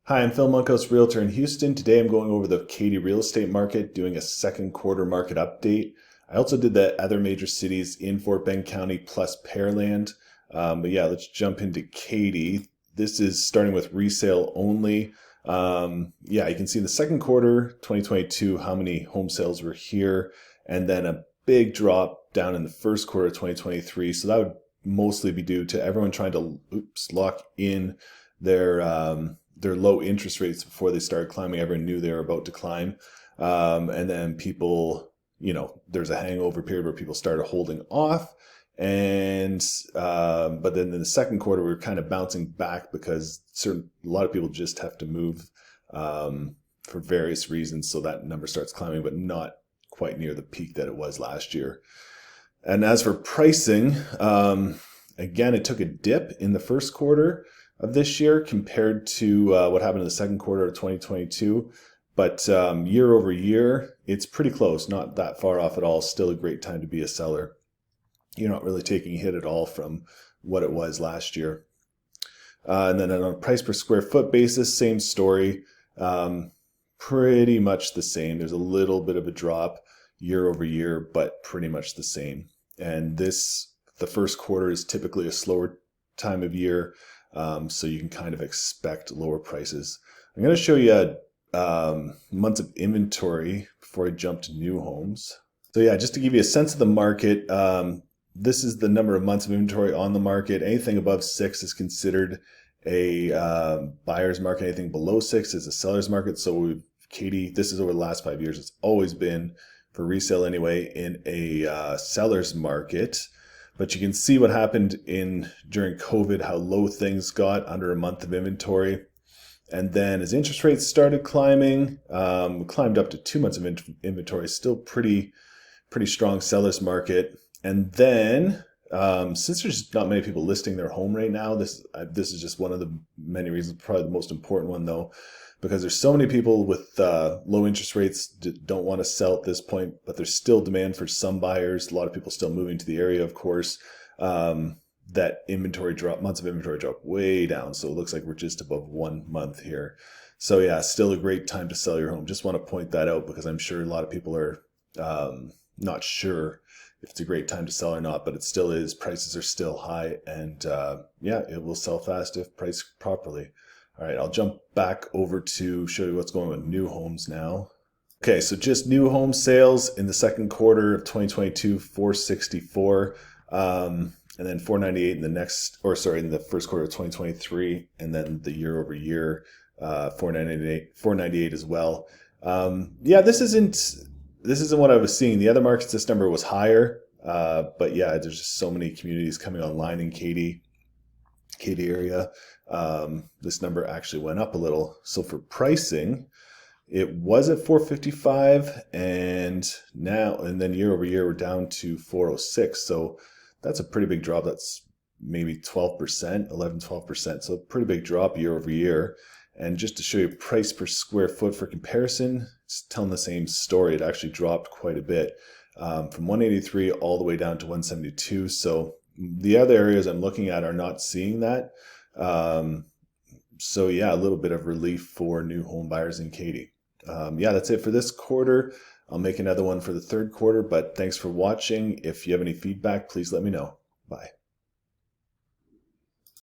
Hi, I'm Phil Munkos, Realtor in Houston. Today I'm going over the Katy real estate market, doing a second quarter market update. I also did the other major cities in Fort Bend County plus Pearland. But yeah, let's jump into Katy. This is starting with resale only. Yeah, you can see in the second quarter 2022 how many home sales were here, and then a big drop down in the first quarter of 2023. So that would mostly be due to everyone trying to lock in their low interest rates before they started climbing. Everyone knew they were about to climb. And then people, there's a hangover period where people started holding off. And but then in the second quarter, we were kind of bouncing back because a lot of people just have to move for various reasons. So that number starts climbing, but not quite near the peak that it was last year. And as for pricing, again, it took a dip in the first quarter of this year compared to what happened in the second quarter of 2022. But year over year, it's pretty close, not that far off at all. Still a great time to be a seller. You're not really taking a hit at all from what it was last year. And then on a price per square foot basis, same story. Pretty much the same. There's a little bit of a drop year over year, but pretty much the same. And the first quarter is typically a slower time of year. So you can kind of expect lower prices. I'm going to show you months of inventory before I jump to new homes. So yeah, just to give you a sense of the market, this is the number of months of inventory on the market. Anything above 6 is considered a buyer's market. Anything below 6 is a seller's market. So Katy, this is over the last 5 years. It's always been, for resale anyway, in a seller's market. But you can see what happened during COVID, how low things got under a month of inventory. And then as interest rates started climbing, climbed up to 2 months of inventory, still pretty strong seller's market. And then since there's not many people listing their home right now, this is just one of the many reasons, probably the most important one though, because there's so many people with low interest rates don't want to sell at this point, but there's still demand for some buyers. A lot of people still moving to the area, of course. That months of inventory drop way down. So it looks like we're just above 1 month here. So yeah, still a great time to sell your home. Just want to point that out because I'm sure a lot of people are not sure if it's a great time to sell or not, but it still is. Prices are still high, and yeah, it will sell fast if priced properly. All right, I'll jump back over to show you what's going on with new homes now. Okay, so just new home sales in the second quarter of 2022, 464, and then 498 in the first quarter of 2023, and then the year over year, 498 as well. Yeah, this isn't what I was seeing. The other markets, this number was higher, but yeah, there's just so many communities coming online in Katy area. This number actually went up a little. So for pricing, it was at 455, and then year over year we're down to 406. So that's a pretty big drop. That's maybe 12%, 11, 12%. So a pretty big drop year over year. And just to show you price per square foot for comparison, it's telling the same story. It actually dropped quite a bit, from 183 all the way down to 172. So the other areas I'm looking at are not seeing that. So yeah, a little bit of relief for new home buyers in Katy. Yeah, that's it for this quarter. I'll make another one for the third quarter, but thanks for watching. If you have any feedback, please let me know. Bye.